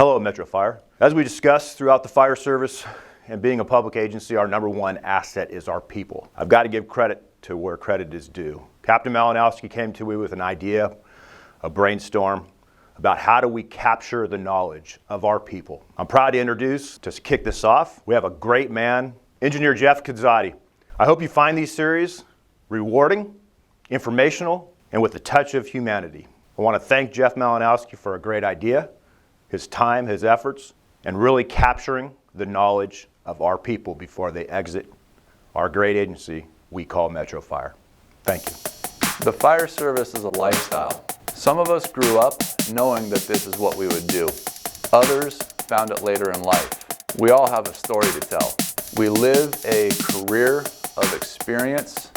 Hello, Metro Fire. As we discussed throughout the fire service and being a public agency, our number one asset is our people. I've got to give credit to where credit is due. Captain Malinowski came to me with an idea, a brainstorm, about how do we capture the knowledge of our people. I'm proud to introduce, to kick this off, we have a great man, Engineer Jeff Conzatti. I hope you find these series rewarding, informational, and with a touch of humanity. I want to thank Jeff Malinowski for a great idea, his time, his efforts, and really capturing the knowledge of our people before they exit our great agency we call Metro Fire. Thank you. The fire service is a lifestyle. Some of us grew up knowing that this is what we would do. Others found it later in life. We all have a story to tell. We live a career of experience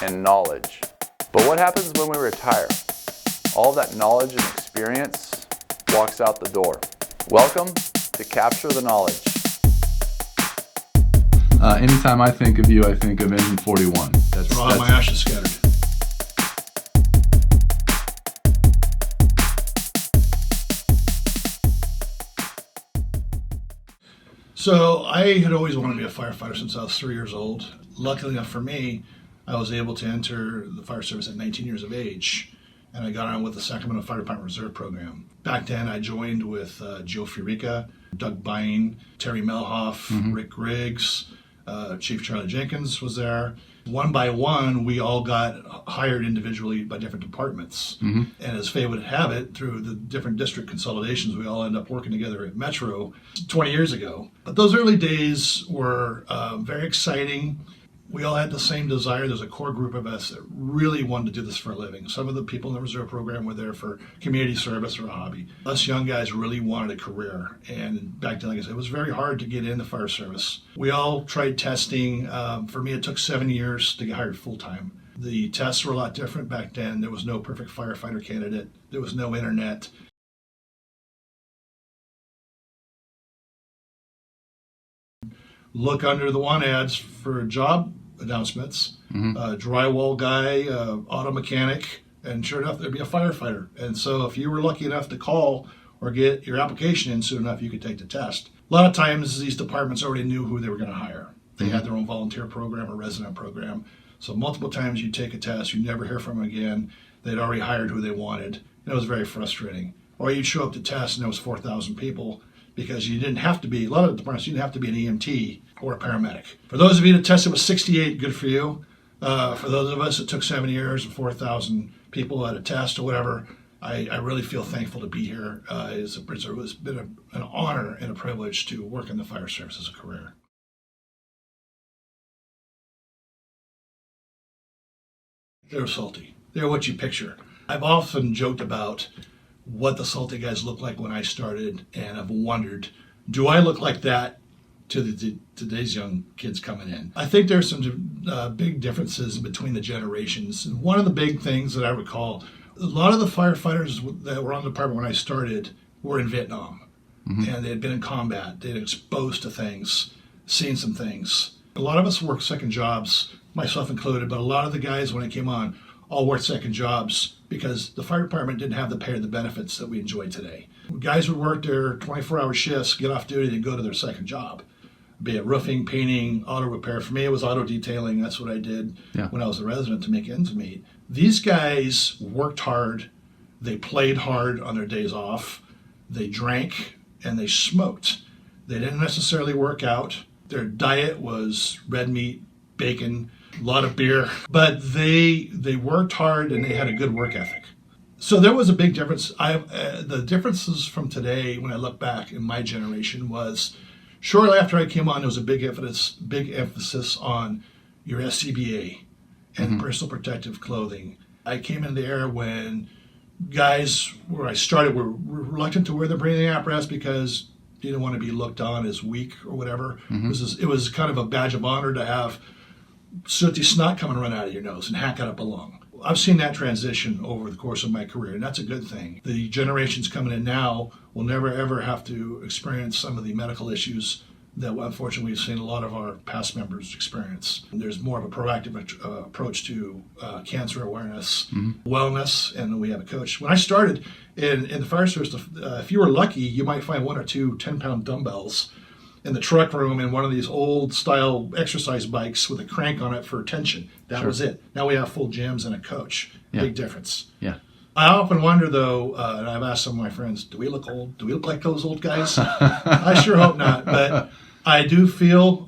and knowledge. But what happens when we retire? All that knowledge and experience walks out the door. Welcome to Capture the Knowledge. Anytime I think of you, I think of Engine 41. That's my ashes scattered. So I had always wanted to be a firefighter since I was 3 years old. Luckily enough for me, I was able to enter the fire service at 19 years of age, and I got on with the Sacramento Fire Department Reserve Program. Back then, I joined with Joe Furica, Doug Bine, Terry Melhoff, Rick Griggs, Chief Charlie Jenkins was there. One by one, we all got hired individually by different departments. And as fate would have it, through the different district consolidations, we all ended up working together at Metro 20 years ago. But those early days were very exciting. We all had the same desire. There's a core group of us that really wanted to do this for a living. Some of the people in the reserve program were there for community service or a hobby. Us young guys really wanted a career. And back then, like I said, it was very hard to get in the fire service. We all tried testing. For me, it took 7 years to get hired full-time. The tests were a lot different back then. There was no perfect firefighter candidate. There was no internet. Look under the want ads for job announcements, drywall guy, auto mechanic, and sure enough, there'd be a firefighter. And so if you were lucky enough to call or get your application in soon enough, you could take the test. A lot of times, these departments already knew who they were going to hire. They had their own volunteer program or resident program. So multiple times you take a test, you never hear from them again. They'd already hired who they wanted. And it was very frustrating. Or you'd show up to test and there was 4,000 people, because you didn't have to be, a lot of the departments, you didn't have to be an EMT or a paramedic. For those of you that tested with 68, good for you. For those of us, it took 7 years and 4,000 people at a test or whatever. I really feel thankful to be here. It's been an honor and a privilege to work in the fire service as a career. They're salty. They're what you picture. I've often joked about what the salty guys looked like when I started, and I've wondered, do I look like that to today's young kids coming in? I think there's some big differences between the generations. And one of the big things that I recall, a lot of the firefighters that were on the department when I started were in Vietnam, and they had been in combat. They had exposed to things, seen some things. A lot of us worked second jobs, myself included, but a lot of the guys when I came on all worked second jobs because the fire department didn't have the pay or the benefits that we enjoy today. Guys would work their 24-hour shifts, get off duty, and go to their second job, be it roofing, painting, auto repair. For me, it was auto detailing. That's what I did when I was a resident to make ends meet. These guys worked hard. They played hard on their days off. They drank and they smoked. They didn't necessarily work out. Their diet was red meat, bacon, a lot of beer, but they worked hard and they had a good work ethic. So there was a big difference. The differences from today, when I look back in my generation, was shortly after I came on, there was a big emphasis on your SCBA and personal protective clothing. I came in the era when guys, where I started, were reluctant to wear the breathing apparatus because you didn't want to be looked on as weak or whatever. It was kind of a badge of honor to have sooty snot coming right out of your nose and hack out up a lung. I've seen that transition over the course of my career, and that's a good thing. The generations coming in now will never ever have to experience some of the medical issues that unfortunately we've seen a lot of our past members experience. And there's more of a proactive approach to cancer awareness, wellness, and we have a coach. When I started in the fire service, if you were lucky, you might find 1 or 2 10-pound dumbbells in the truck room in one of these old style exercise bikes with a crank on it for tension. That was it. Now we have full gyms and a coach. Big difference. Yeah. I often wonder, though, and I've asked some of my friends, do we look old? Do we look like those old guys? I sure hope not. But I do feel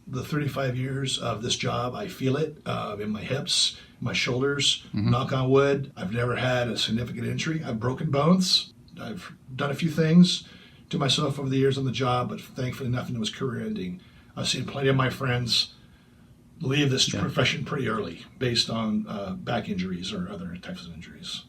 the 35 years of this job, I feel it in my hips, my shoulders. Knock on wood, I've never had a significant injury. I've broken bones. I've done a few things to myself over the years on the job, but thankfully nothing that was career-ending. I've seen plenty of my friends leave this profession pretty early based on back injuries or other types of injuries.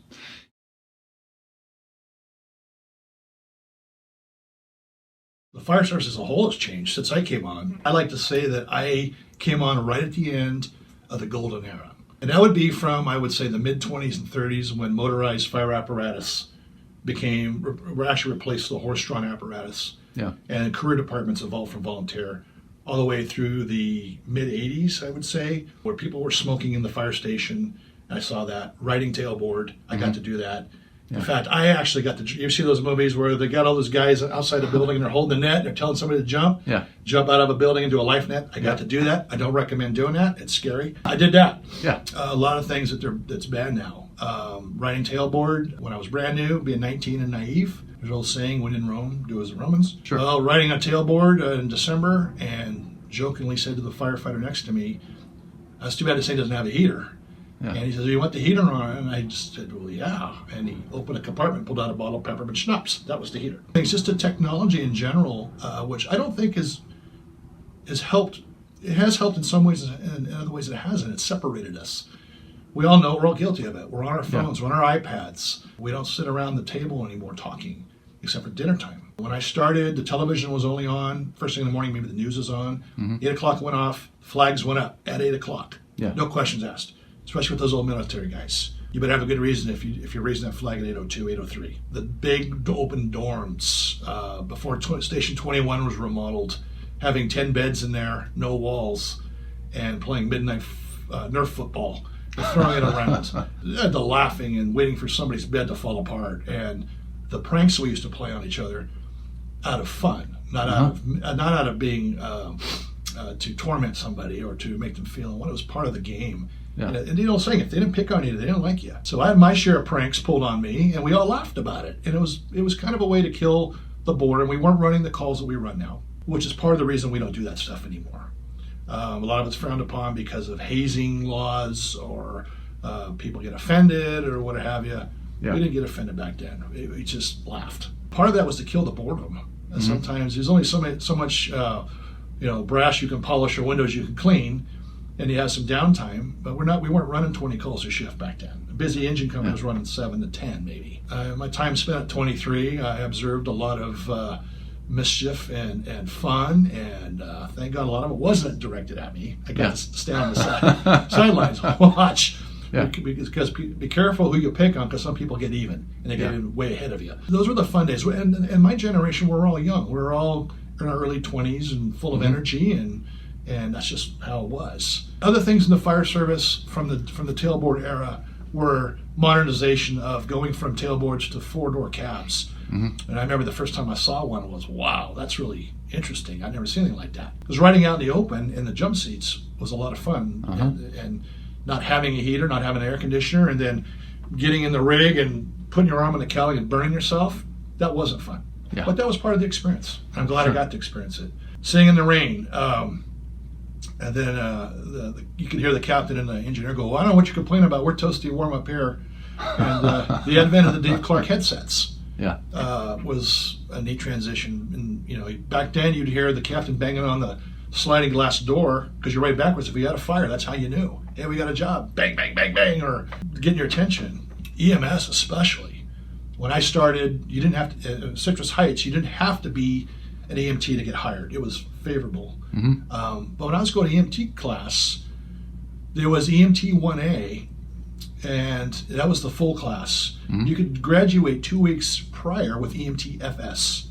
The fire service as a whole has changed since I came on. I like to say that I came on right at the end of the golden era. And that would be from, I would say, the mid-20s and 30s when motorized fire apparatus actually replaced the horse-drawn apparatus. Yeah. And career departments evolved from volunteer all the way through the mid-80s, I would say, where people were smoking in the fire station. I saw that. Riding tailboard, I got to do that. In fact, I actually got to, you see those movies where they got all those guys outside the building and they're holding the net and they're telling somebody to jump out of a building into a life net. I got to do that. I don't recommend doing that. It's scary. I did that. A lot of things that's bad now. Riding tailboard, when I was brand new, being 19 and naive, there's an old saying, when in Rome, do as the Romans. Well, riding a tailboard in December and jokingly said to the firefighter next to me, that's too bad this thing doesn't have a heater. And he says, do you want the heater on? And I just said, well, yeah. And he opened a compartment, pulled out a bottle of peppermint schnapps. That was the heater. It's just a technology in general, which I don't think has helped. It has helped in some ways, and in other ways it hasn't. It's separated us. We all know we're all guilty of it. We're on our phones, we're on our iPads. We don't sit around the table anymore talking, except for dinner time. When I started, the television was only on first thing in the morning, maybe the news is on. 8 o'clock went off, flags went up at 8 o'clock. No questions asked. Especially with those old military guys. You better have a good reason if you're raising that flag at 8:02, 8:03. The big open dorms before Station 21 was remodeled, having 10 beds in there, no walls, and playing midnight Nerf football, and throwing it around. The laughing and waiting for somebody's bed to fall apart, and the pranks we used to play on each other out of fun, not out of being to torment somebody or to make them feel. When it was part of the game. And you know, saying if they didn't pick on you, they didn't like you. So I had my share of pranks pulled on me, and we all laughed about it. And it was kind of a way to kill the boredom. We weren't running the calls that we run now, which is part of the reason we don't do that stuff anymore. A lot of it's frowned upon because of hazing laws, or people get offended, or what have you. We didn't get offended back then. We just laughed. Part of that was to kill the boredom. And sometimes there's only so much brass you can polish or windows you can clean. And you have some downtime, but we weren't running 20 calls a shift back then. A busy engine company was running 7 to 10 maybe. My time spent at 23, I observed a lot of mischief and fun, and thank God a lot of it wasn't directed at me. I got to stand on the sidelines, watch. Because be careful who you pick on, because some people get even, and they get even way ahead of you. Those were the fun days. And my generation, we're all young. We're all in our early 20s and full of energy, and that's just how it was. Other things in the fire service from the tailboard era were modernization of going from tailboards to 4-door cabs. And I remember the first time I saw one was, wow, that's really interesting. I'd never seen anything like that. Because riding out in the open in the jump seats was a lot of fun. And not having a heater, not having an air conditioner, and then getting in the rig and putting your arm on the cowling and burning yourself, that wasn't fun. But that was part of the experience. I'm glad I got to experience it. Sitting in the rain. And then you could hear the captain and the engineer go, well, I don't know what you're complaining about. We're toasty warm up here. And the advent of the Dave Clark headsets was a neat transition. And back then you'd hear the captain banging on the sliding glass door because you're right backwards. If we had a fire, that's how you knew. Hey, we got a job. Bang, bang, bang, bang, or getting your attention. EMS especially. When I started, you didn't have to, Citrus Heights, you didn't have to be an EMT to get hired. It was favorable. But when I was going to EMT class, there was EMT 1A, and that was the full class. You could graduate 2 weeks prior with EMT FS.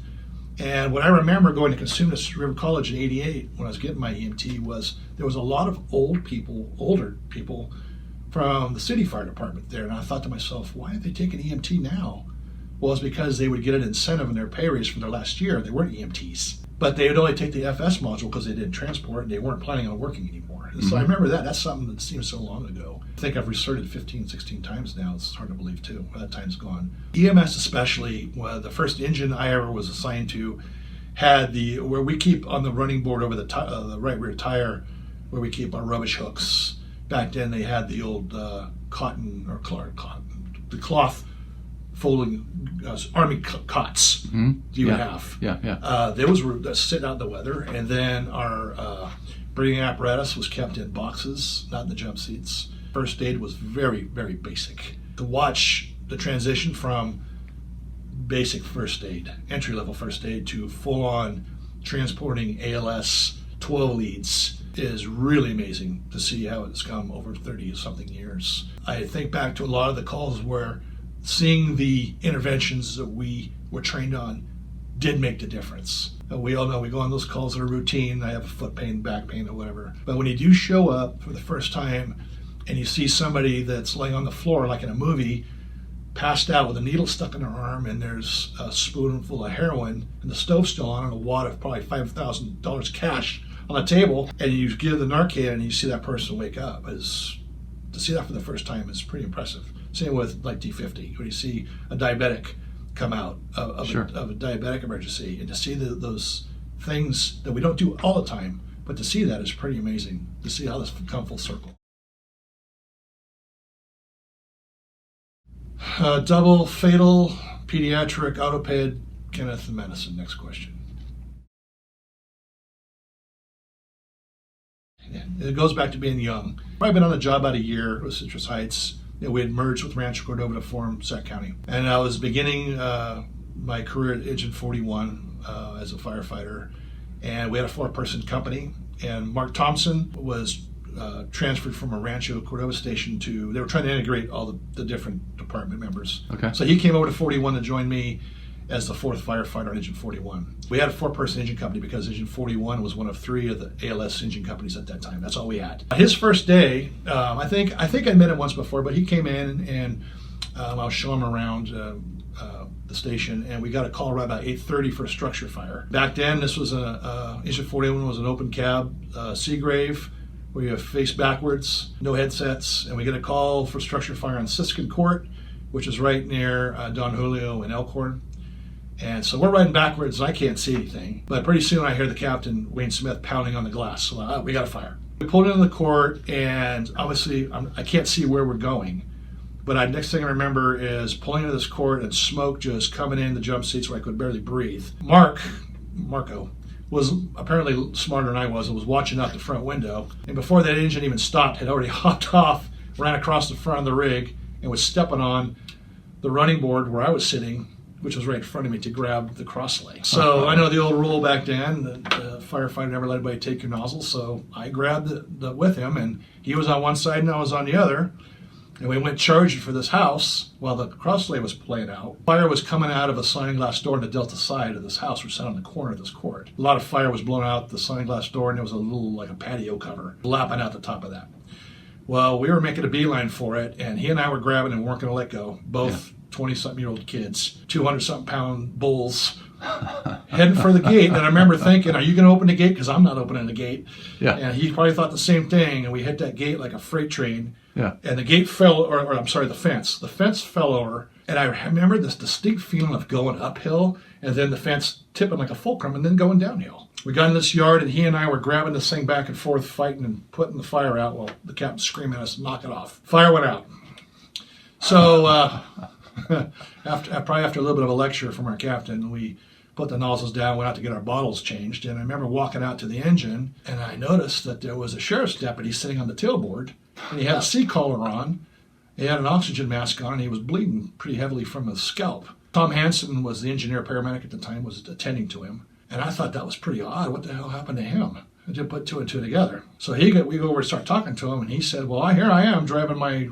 And what I remember going to Cosumnes River College in '88 when I was getting my EMT was there was a lot of older people from the city fire department there. And I thought to myself, why are they taking EMT now? Well, it's because they would get an incentive in their pay raise for their last year. They weren't EMTs. But they would only take the FS module because they didn't transport and they weren't planning on working anymore. And so I remember that. That's something that seems so long ago. I think I've resorted 15, 16 times now. It's hard to believe, too. That time's gone. EMS especially, well, the first engine I ever was assigned to had where we keep on the running board over the right rear tire, where we keep our rubbish hooks. Back then they had the old the cloth folding army cots you would have. Those were sitting out in the weather, and then our breathing apparatus was kept in boxes, not in the jump seats. First aid was very, very basic. To watch the transition from basic first aid, entry-level first aid, to full-on transporting ALS 12 leads is really amazing to see how it's come over 30-something years. I think back to a lot of the calls where seeing the interventions that we were trained on did make the difference. We all know we go on those calls that are routine. I have foot pain, back pain, or whatever. But when you do show up for the first time and you see somebody that's laying on the floor like in a movie, passed out with a needle stuck in their arm, and there's a spoonful of heroin and the stove's still on and a wad of probably $5,000 cash on the table, and you give the Narcan and you see that person wake up, to see that for the first time is pretty impressive. Same with like D50, when you see a diabetic come out of a diabetic emergency, and to see those things that we don't do all the time, but to see that is pretty amazing, to see how this come full circle. Double fatal pediatric autoped, Kenneth and Madison. Next question. It goes back to being young. I've been on the job about a year with Citrus Heights. We had merged with Rancho Cordova to form Sac County. And I was beginning my career at Engine 41 as a firefighter. And we had a 4-person company. And Mark Thompson was transferred from a Rancho Cordova station they were trying to integrate all the different department members. Okay. So he came over to 41 to join me as the 4th firefighter on Engine 41. We had a 4-person engine company because Engine 41 was one of 3 of the ALS engine companies at that time. That's all we had. His first day, I think I met him once before, but he came in and I was showing him around the station, and we got a call right about 8:30 for a structure fire. Back then, this was Engine 41 was an open cab Seagrave, where you have face backwards, no headsets, and we get a call for structure fire on Siskin Court, which is right near Don Julio and Elkhorn. And so we're riding backwards, and I can't see anything. But pretty soon I hear the captain, Wayne Smith, pounding on the glass. So we got a fire. We pulled into the court, and obviously I can't see where we're going. But next thing I remember is pulling into this court and smoke just coming in the jump seats where I could barely breathe. Marco, was apparently smarter than I was and was watching out the front window. And before that engine even stopped, had already hopped off, ran across the front of the rig, and was stepping on the running board where I was sitting, which was right in front of me, to grab the cross lay. So I know the old rule back then, the firefighter never let anybody take your nozzle, so I grabbed it with him, and he was on one side and I was on the other, and we went charging for this house while the cross lay was playing out. Fire was coming out of a sliding glass door on the delta side of this house. We're sat on the corner of this court. A lot of fire was blowing out the sliding glass door, and there was a little, like a patio cover, lapping out the top of that. Well, we were making a beeline for it, and he and I were grabbing and weren't going to let go. Both 20-something-year-old kids, 200-something-pound bulls, heading for the gate. And I remember thinking, are you going to open the gate? Because I'm not opening the gate. Yeah. And he probably thought the same thing, and we hit that gate like a freight train. Yeah. And the gate fell, or I'm sorry, the fence. The fence fell over, and I remember this distinct feeling of going uphill, and then the fence tipping like a fulcrum, and then going downhill. We got in this yard, and he and I were grabbing this thing back and forth, fighting and putting the fire out while the captain's screaming at us to knock it off. Fire went out. So after a little bit of a lecture from our captain, we put the nozzles down, went out to get our bottles changed, and I remember walking out to the engine, and I noticed that there was a sheriff's deputy sitting on the tailboard, and he had a sea collar on, he had an oxygen mask on, and he was bleeding pretty heavily from his scalp. Tom Hansen was the engineer paramedic at the time, was attending to him, and I thought that was pretty odd. What the hell happened to him? I didn't put 2 and 2 together. So we go over and start talking to him, and he said, well, here I am driving my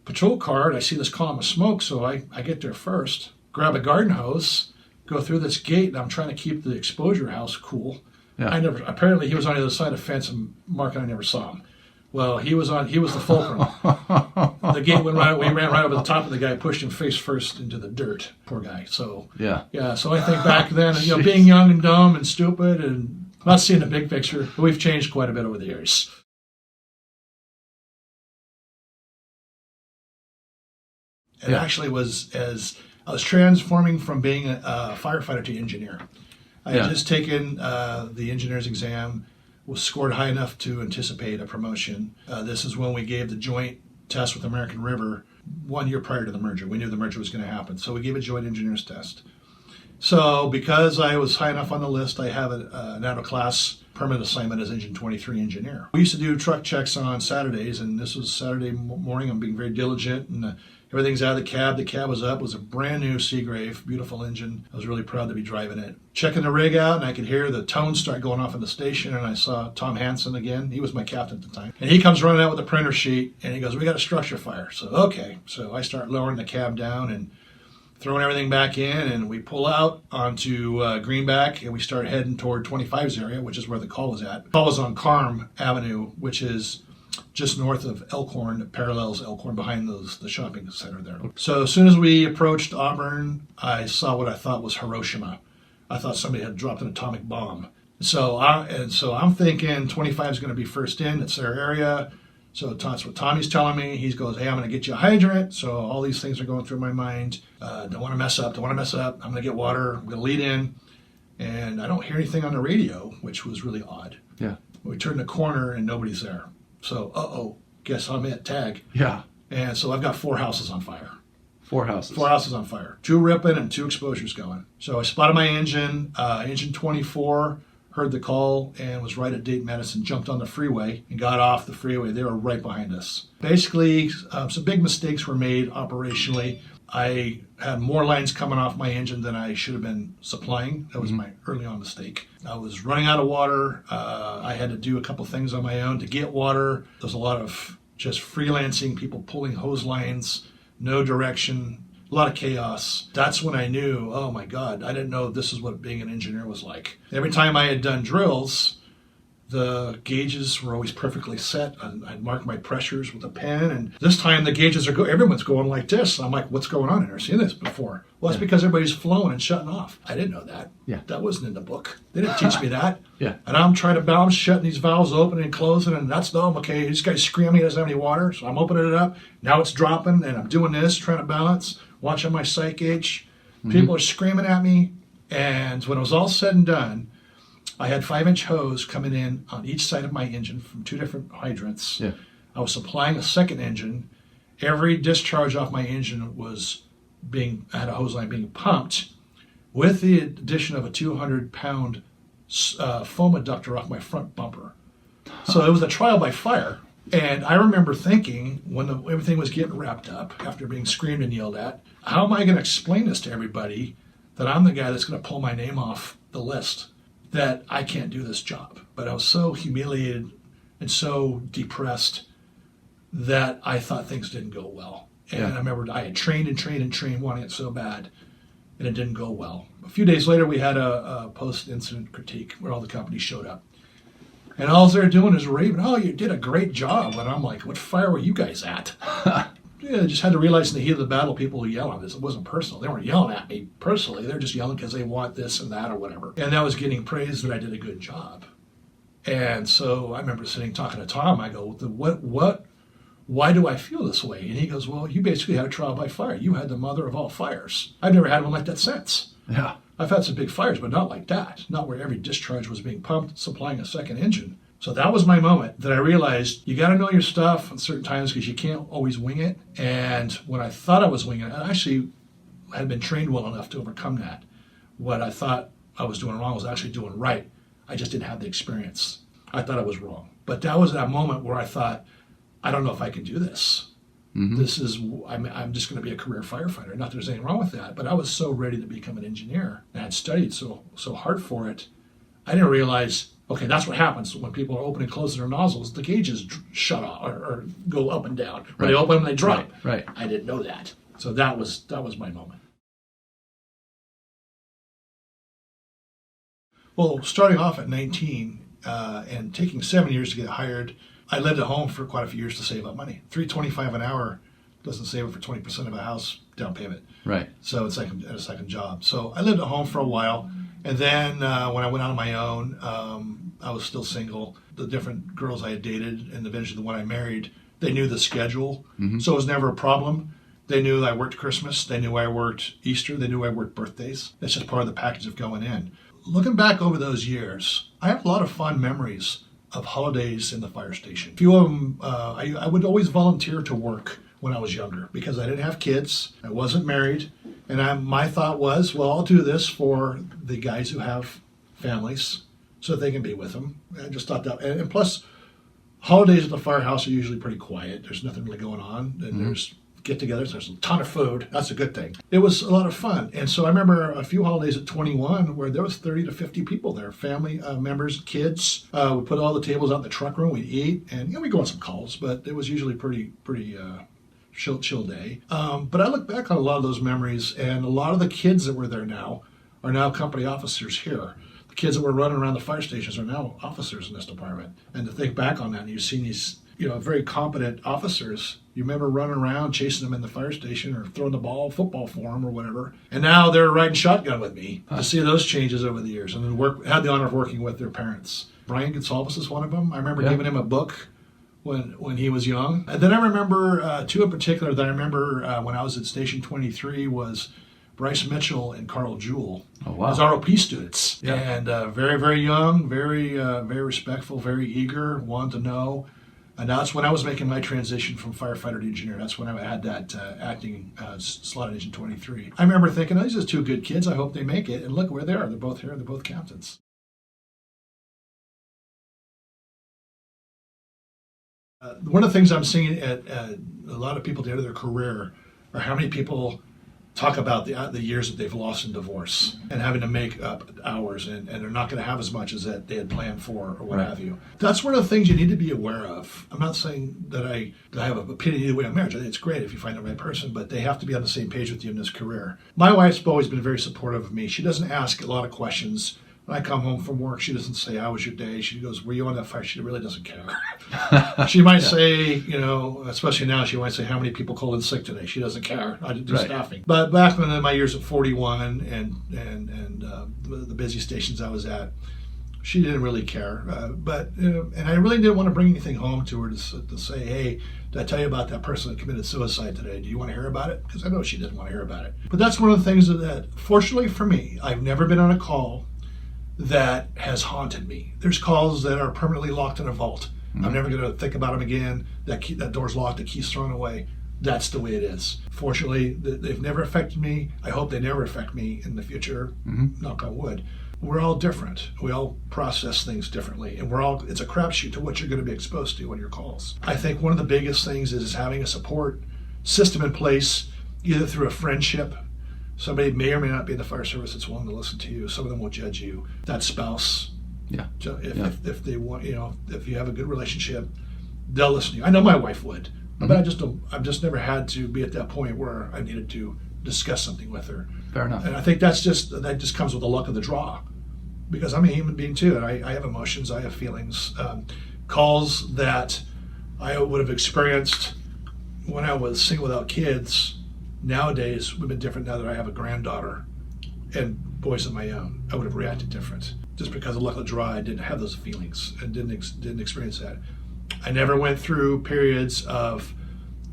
patrol car, and I see this column of smoke, so I get there first, grab a garden hose, go through this gate, and I'm trying to keep the exposure house cool. Yeah. Apparently he was on the other side of the fence, and Mark and I never saw him. Well, he was the fulcrum. The gate went right. We ran right over the top of the guy, pushed him face first into the dirt. Poor guy. So Yeah. So I think back then, being young and dumb and stupid and not seeing the big picture, but we've changed quite a bit over the years. It actually was as I was transforming from being a firefighter to engineer. I had just taken the engineer's exam, was scored high enough to anticipate a promotion. This is when we gave the joint test with American River 1 year prior to the merger. We knew the merger was going to happen, so we gave a joint engineer's test. So because I was high enough on the list, I have an out-of-class permanent assignment as Engine 23 engineer. We used to do truck checks on Saturdays, and this was Saturday morning. I'm being very diligent, and everything's out of the cab. The cab was up. It was a brand new Seagrave, beautiful engine. I was really proud to be driving it. Checking the rig out, and I could hear the tones start going off in the station, and I saw Tom Hansen again. He was my captain at the time. And he comes running out with a printer sheet, and he goes, "We got a structure fire." So, okay. So I start lowering the cab down and throwing everything back in, and we pull out onto Greenback, and we start heading toward 25's area, which is where the call was at. The call was on Carm Avenue, which is just north of Elkhorn, parallels Elkhorn, behind the shopping center there. So as soon as we approached Auburn, I saw what I thought was Hiroshima. I thought somebody had dropped an atomic bomb. So I'm thinking 25 is going to be first in. It's their area. So that's what Tommy's telling me. He goes, "Hey, I'm going to get you a hydrant." So all these things are going through my mind. Don't want to mess up. I'm going to get water. I'm going to lead in. And I don't hear anything on the radio, which was really odd. Yeah. We turn the corner and nobody's there. So, guess I'm it, tag. Yeah. And so I've got 4 houses on fire. 4 houses. 4 houses on fire. 2 ripping and 2 exposures going. So I spotted my engine, engine 24, heard the call, and was right at Dayton Medicine, jumped on the freeway and got off the freeway. They were right behind us. Basically, some big mistakes were made operationally. I had more lines coming off my engine than I should have been supplying. That was my early on mistake. I was running out of water. I had to do a couple things on my own to get water. There was a lot of just freelancing, people pulling hose lines, no direction, a lot of chaos. That's when I knew, oh my God, I didn't know this is what being an engineer was like. Every time I had done drills, the gauges were always perfectly set. I'd mark my pressures with a pen, and this time the gauges are everyone's going like this. I'm like, what's going on? I've never seen this before. Well, it's because everybody's flowing and shutting off. I didn't know that. Yeah. That wasn't in the book. They didn't teach me that. Yeah. And I'm trying to balance, shutting these valves open and closing, and that's okay. This guy's screaming, he doesn't have any water, so I'm opening it up. Now it's dropping, and I'm doing this, trying to balance, watching my sight gauge. People are screaming at me, and when it was all said and done, I had 5-inch hose coming in on each side of my engine from 2 different hydrants. Yeah. I was supplying a second engine. Every discharge off my engine I had a hose line being pumped with the addition of a 200-pound foam adductor off my front bumper. So it was a trial by fire. And I remember thinking, when everything was getting wrapped up, after being screamed and yelled at, how am I going to explain this to everybody that I'm the guy that's going to pull my name off the list, that I can't do this job? But I was so humiliated and so depressed that I thought things didn't go well. And I remember I had trained wanting it so bad, and it didn't go well. A few days later, we had a post-incident critique where all the companies showed up. And all they're doing is raving, "Oh, you did a great job." And I'm like, what fire were you guys at? Yeah, I just had to realize in the heat of the battle, people who yell at this, it wasn't personal. They weren't yelling at me personally. They're just yelling because they want this and that or whatever. And I was getting praise that I did a good job. And so I remember talking to Tom. I go, why do I feel this way? And he goes, well, you basically had a trial by fire. You had the mother of all fires. I've never had one like that since. Yeah. I've had some big fires, but not like that. Not where every discharge was being pumped, supplying a second engine. So that was my moment that I realized you got to know your stuff at certain times because you can't always wing it. And when I thought I was winging it, I actually had been trained well enough to overcome that. What I thought I was doing wrong was actually doing right. I just didn't have the experience. I thought I was wrong. But that was that moment where I thought, I don't know if I can do this. I'm just going to be a career firefighter. Not that there's anything wrong with that, but I was so ready to become an engineer and I had studied so hard for it. I didn't realize, okay, that's what happens when people are opening and closing their nozzles. The gauges shut off or go up and down. When they open them, they drop. Right. I didn't know that. So that was my moment. Well, starting off at 19 and taking 7 years to get hired, I lived at home for quite a few years to save up money. $3.25 an hour doesn't save it for 20% of a house down payment. Right. So it's like a second job. So I lived at home for a while. And then when I went out on my own, I was still single. The different girls I had dated and eventually the one I married, they knew the schedule. So it was never a problem. They knew I worked Christmas. They knew I worked Easter. They knew I worked birthdays. That's just part of the package of going in. Looking back over those years, I have a lot of fond memories of holidays in the fire station. A few of them, I would always volunteer to work when I was younger because I didn't have kids. I wasn't married. And my thought was, well, I'll do this for the guys who have families so that they can be with them. I just thought that. And plus, holidays at the firehouse are usually pretty quiet. There's nothing really going on. And there's get-togethers. There's a ton of food. That's a good thing. It was a lot of fun. And so I remember a few holidays at 21 where there was 30 to 50 people there, family members, kids. We put all the tables out in the truck room. We'd eat. And we'd go on some calls, but it was usually pretty chill day. But I look back on a lot of those memories, and a lot of the kids that were there now are now company officers here. The kids that were running around the fire stations are now officers in this department. And to think back on that, and you've seen these very competent officers. You remember running around chasing them in the fire station or throwing the ball, football for them or whatever. And now they're riding shotgun with me. To see those changes over the years, and then had the honor of working with their parents. Brian Gonsalves is one of them. I remember giving him a book when he was young. And then I remember two in particular that I remember when I was at Station 23 was Bryce Mitchell and Carl Jewell as ROP students. Yeah. And very, very young, very respectful, very eager, wanted to know. And that's when I was making my transition from firefighter to engineer. That's when I had that acting slot at Agent 23. I remember thinking, these are two good kids. I hope they make it. And look where they are. They're both here. They're both captains. One of the things I'm seeing at a lot of people at the end of their career are how many people talk about the years that they've lost in divorce and having to make up hours, and they're not going to have as much as that they had planned for or what have you. That's one of the things you need to be aware of. I'm not saying that I have an opinion either way on marriage. I think it's great if you find the right person, but they have to be on the same page with you in this career. My wife's always been very supportive of me. She doesn't ask a lot of questions. When I come home from work, she doesn't say, how was your day? She goes, were you on that fire? She really doesn't care. She might say, especially now, she might say, how many people called in sick today? She doesn't care. I do staffing. But back in my years at 41 and the busy stations I was at, she didn't really care. And I really didn't want to bring anything home to her to say, hey, did I tell you about that person that committed suicide today? Do you want to hear about it? Because I know she didn't want to hear about it. But that's one of the things that fortunately for me, I've never been on a call that has haunted me. There's calls that are permanently locked in a vault. I'm never going to think about them again. That door's locked, the key's thrown away. That's the way it is. Fortunately, they've never affected me. I hope they never affect me in the future. Knock on wood. We're all different. We all process things differently, and it's a crapshoot to what you're going to be exposed to on your calls. I think one of the biggest things is having a support system in place, either through a friendship. Somebody may or may not be in the fire service that's willing to listen to you. Some of them will judge you. That spouse, if they want, if you have a good relationship, they'll listen to you. I know my wife would, but I've just never had to be at that point where I needed to discuss something with her. Fair enough. And I think that just comes with the luck of the draw, because I'm a human being too, and I have emotions, I have feelings. Calls that I would have experienced when I was single without kids. Nowadays would have been different now that I have a granddaughter and boys of my own. I would have reacted different. Just because of luck of the draw, I didn't have those feelings and didn't experience that. I never went through periods of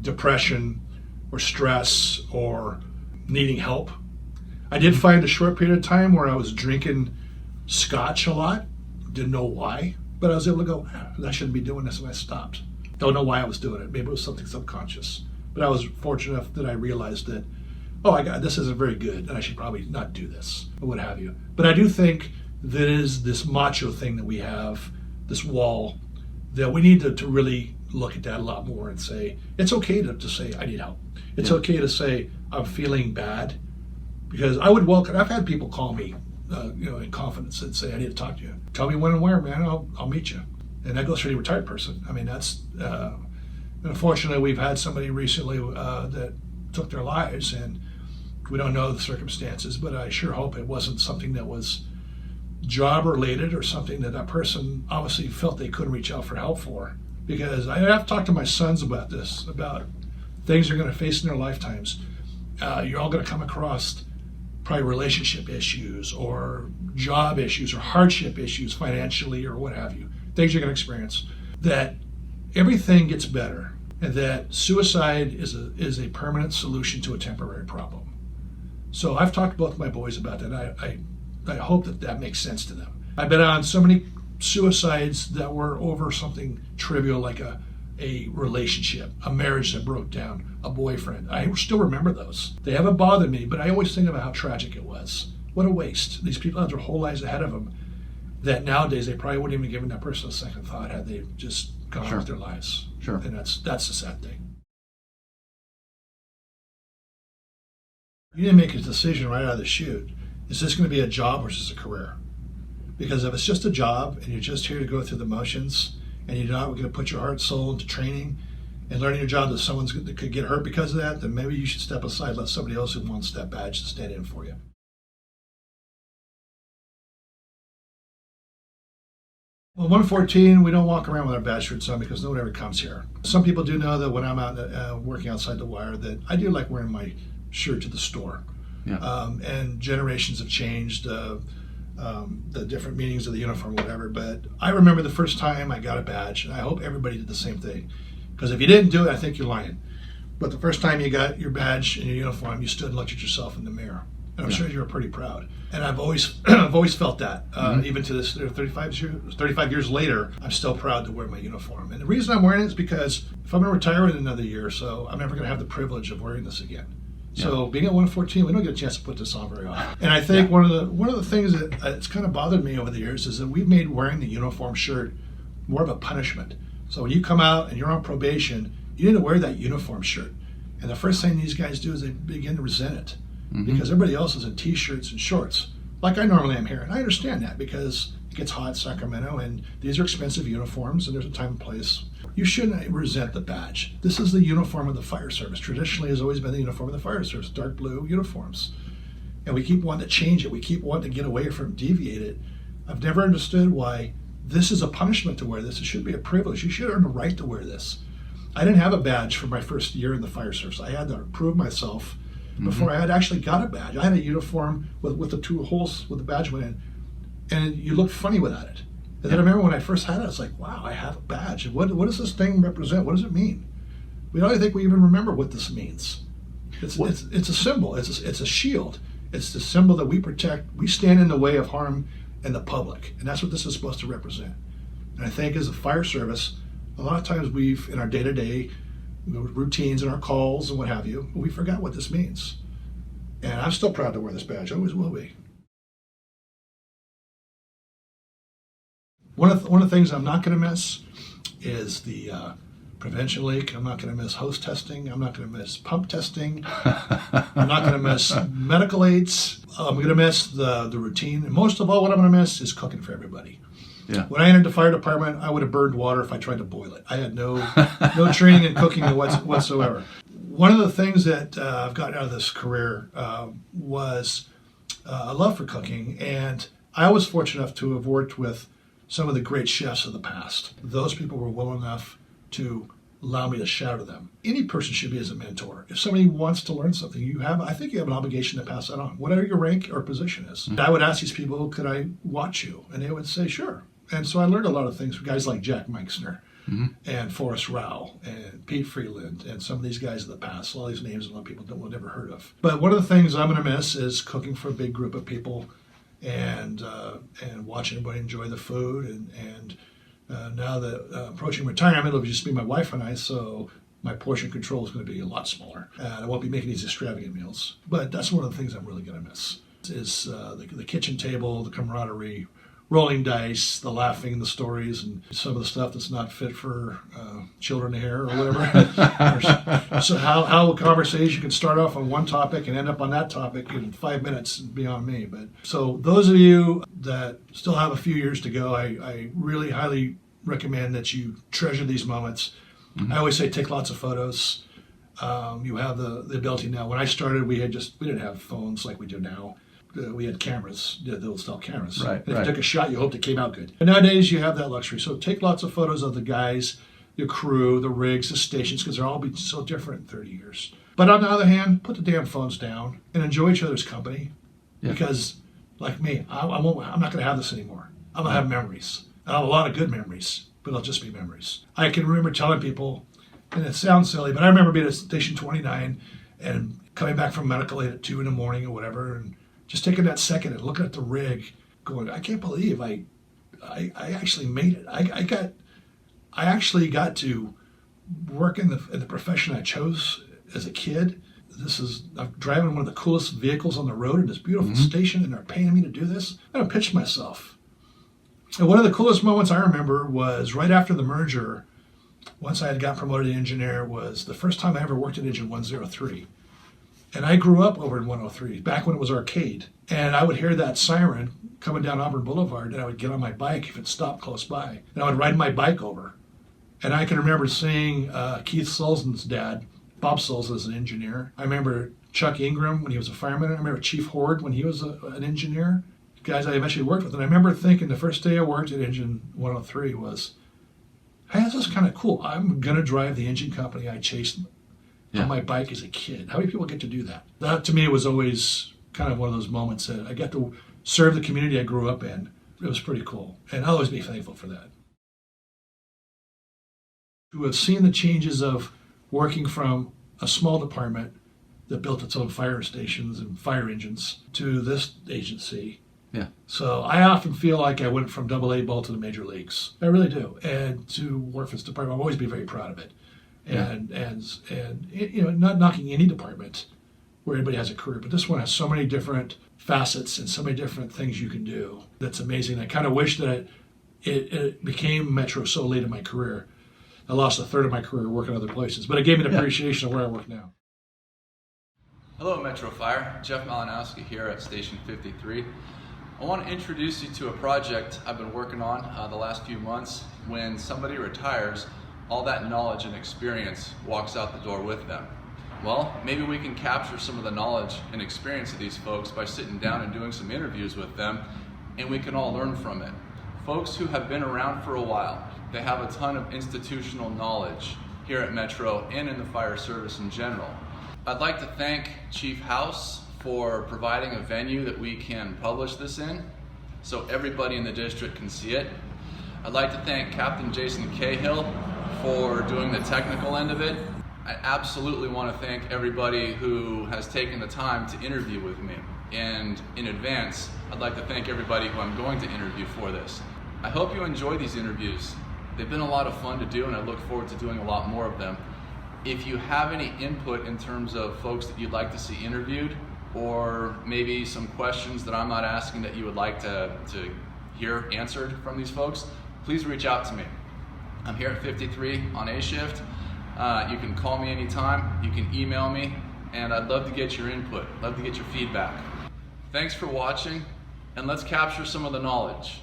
depression or stress or needing help. I did find a short period of time where I was drinking scotch a lot. Didn't know why, but I was able to go, I shouldn't be doing this, and I stopped. Don't know why I was doing it. Maybe it was something subconscious. But I was fortunate enough that I realized that, this isn't very good, and I should probably not do this, or what have you. But I do think that is this macho thing that we have, this wall, that we need to really look at that a lot more and say, it's okay to say, I need help. It's okay to say, I'm feeling bad. Because I would welcome, I've had people call me, in confidence and say, I need to talk to you. Tell me when and where, man, I'll meet you. And that goes for any retired person. I mean, that's... Unfortunately, we've had somebody recently that took their lives, and we don't know the circumstances, but I sure hope it wasn't something that was job related or something that person obviously felt they couldn't reach out for help for. Because I have talked to my sons about this, about things they're going to face in their lifetimes. You're all going to come across probably relationship issues or job issues or hardship issues financially or what have you, things you're going to experience, that everything gets better and that suicide is a permanent solution to a temporary problem. So I've talked to both my boys about that. I hope that makes sense to them. I've been on so many suicides that were over something trivial like a relationship, a marriage that broke down, a boyfriend. I still remember those. They haven't bothered me, but I always think about how tragic it was. What a waste. These people have their whole lives ahead of them that nowadays they probably wouldn't even give that person a second thought had they just gone on with their lives. Sure. And that's the sad thing. You didn't make a decision right out of the chute. Is this going to be a job or is this a career? Because if it's just a job and you're just here to go through the motions and you're not going to put your heart and soul into training and learning your job that someone's that could get hurt because of that, then maybe you should step aside, let somebody else who wants that badge to stand in for you. Well, 114, we don't walk around with our badge shirts on because no one ever comes here. Some people do know that when I'm out working outside the wire that I do like wearing my shirt to the store. Yeah. And generations have changed, the different meanings of the uniform, whatever. But I remember the first time I got a badge, and I hope everybody did the same thing. Because if you didn't do it, I think you're lying. But the first time you got your badge and your uniform, you stood and looked at yourself in the mirror. And I'm sure you were pretty proud. And I've always I've always felt that. Even to this 35 years later, I'm still proud to wear my uniform. And the reason I'm wearing it is because if I'm going to retire in another year or so, I'm never going to have the privilege of wearing this again. So being at 114, we don't get a chance to put this on very often. And I think one of the things that it's kind of bothered me over the years is that we've made wearing the uniform shirt more of a punishment. So when you come out and you're on probation, you need to wear that uniform shirt. And the first thing these guys do is they begin to resent it because everybody else is in t-shirts and shorts, like I normally am here. And I understand that because it gets hot in Sacramento and these are expensive uniforms and there's a time and place. You shouldn't resent the badge. This is the uniform of the fire service. Traditionally has always been the uniform of the fire service, dark blue uniforms. And we keep wanting to change it. We keep wanting to get away from it, deviate it. I've never understood why this is a punishment to wear this. It should be a privilege. You should earn the right to wear this. I didn't have a badge for my first year in the fire service. I had to prove myself before I had actually got a badge. I had a uniform with the two holes with the badge went in, and you looked funny without it. And then I remember when I first had it, I was like, wow, I have a badge. What does this thing represent? What does it mean? We don't think we even remember what this means. It's a symbol. It's a shield. It's the symbol that we protect. We stand in the way of harm in the public. And that's what this is supposed to represent. And I think as a fire service, a lot of times we've, in our day-to-day routines and our calls and what have you, we forgot what this means. And I'm still proud to wear this badge. I always will be. One of the things I'm not going to miss is the prevention leak. I'm not going to miss hose testing. I'm not going to miss pump testing. I'm not going to miss medical aids. I'm going to miss the routine. And most of all, what I'm going to miss is cooking for everybody. Yeah. When I entered the fire department, I would have burned water if I tried to boil it. I had no training in cooking whatsoever. One of the things that I've gotten out of this career was a love for cooking. And I was fortunate enough to have worked with some of the great chefs of the past. Those people were willing enough to allow me to shadow them. Any person should be as a mentor. If somebody wants to learn something, I think you have an obligation to pass that on, whatever your rank or position is. I would ask these people, could I watch you? And they would say, sure. And so I learned a lot of things from guys like Jack Meixner and Forrest Rao and Pete Freeland and some of these guys of the past. All these names a lot of people will never heard of. But one of the things I'm going to miss is cooking for a big group of people and watching everybody enjoy the food. And now that approaching retirement, it'll just be my wife and I, so my portion control is going to be a lot smaller. And I won't be making these extravagant meals. But that's one of the things I'm really going to miss is the kitchen table, the camaraderie, rolling dice, the laughing, the stories, and some of the stuff that's not fit for children to hear or whatever. So how a conversation can start off on one topic and end up on that topic in 5 minutes is beyond me. But so those of you that still have a few years to go, I really highly recommend that you treasure these moments. I always say take lots of photos. You have the ability now. When I started, we didn't have phones like we do now. we had cameras, they'll install cameras. Right, And if right. you took a shot, you hoped it came out good. And nowadays, you have that luxury. So take lots of photos of the guys, your crew, the rigs, the stations, because they're all be so different in 30 years. But on the other hand, put the damn phones down and enjoy each other's company. Yeah. Because, like me, I'm not going to have this anymore. I'm going to have memories. I have a lot of good memories, but they'll just be memories. I can remember telling people, and it sounds silly, but I remember being at Station 29 and coming back from medical aid at 2 in the morning or whatever, and just taking that second and looking at the rig, going, I can't believe I actually made it. I actually got to work in the profession I chose as a kid. I'm driving one of the coolest vehicles on the road in this beautiful station, and they're paying me to do this. I pitched myself. And one of the coolest moments I remember was right after the merger. Once I had got promoted to engineer, was the first time I ever worked at Engine 103. And I grew up over in 103, back when it was arcade. And I would hear that siren coming down Auburn Boulevard, and I would get on my bike if it stopped close by. And I would ride my bike over. And I can remember seeing Keith Sullivan's dad, Bob Sullivan, as an engineer. I remember Chuck Ingram when he was a fireman. I remember Chief Horde when he was an engineer. Guys I eventually worked with. And I remember thinking the first day I worked at Engine 103 was, hey, this is kind of cool. I'm going to drive the engine company I chased on my bike as a kid. How many people get to do that? That, to me, was always kind of one of those moments that I got to serve the community I grew up in. It was pretty cool. And I'll always be thankful for that. To have seen the changes of working from a small department that built its own fire stations and fire engines to this agency. Yeah. So I often feel like I went from AA ball to the major leagues. I really do. And to work for this department, I'll always be very proud of it. And you know, not knocking any department where anybody has a career, but this one has so many different facets and so many different things you can do. That's amazing. I kind of wish that it became Metro so late in my career. I lost a third of my career working other places, but it gave me an appreciation of where I work now. Hello Metro Fire, Jeff Malinowski here at Station 53. I want to introduce you to a project I've been working on the last few months. When somebody retires, all that knowledge and experience walks out the door with them. Well, maybe we can capture some of the knowledge and experience of these folks by sitting down and doing some interviews with them, and we can all learn from it. Folks who have been around for a while, they have a ton of institutional knowledge here at Metro and in the fire service in general. I'd like to thank Chief House for providing a venue that we can publish this in so everybody in the district can see it. I'd like to thank Captain Jason Cahill for doing the technical end of it. I absolutely want to thank everybody who has taken the time to interview with me. And in advance, I'd like to thank everybody who I'm going to interview for this. I hope you enjoy these interviews. They've been a lot of fun to do, and I look forward to doing a lot more of them. If you have any input in terms of folks that you'd like to see interviewed, or maybe some questions that I'm not asking that you would like to hear answered from these folks, please reach out to me. I'm here at 53 on A shift. You can call me anytime, you can email me, and I'd love to get your input, love to get your feedback. Thanks for watching, and let's capture some of the knowledge.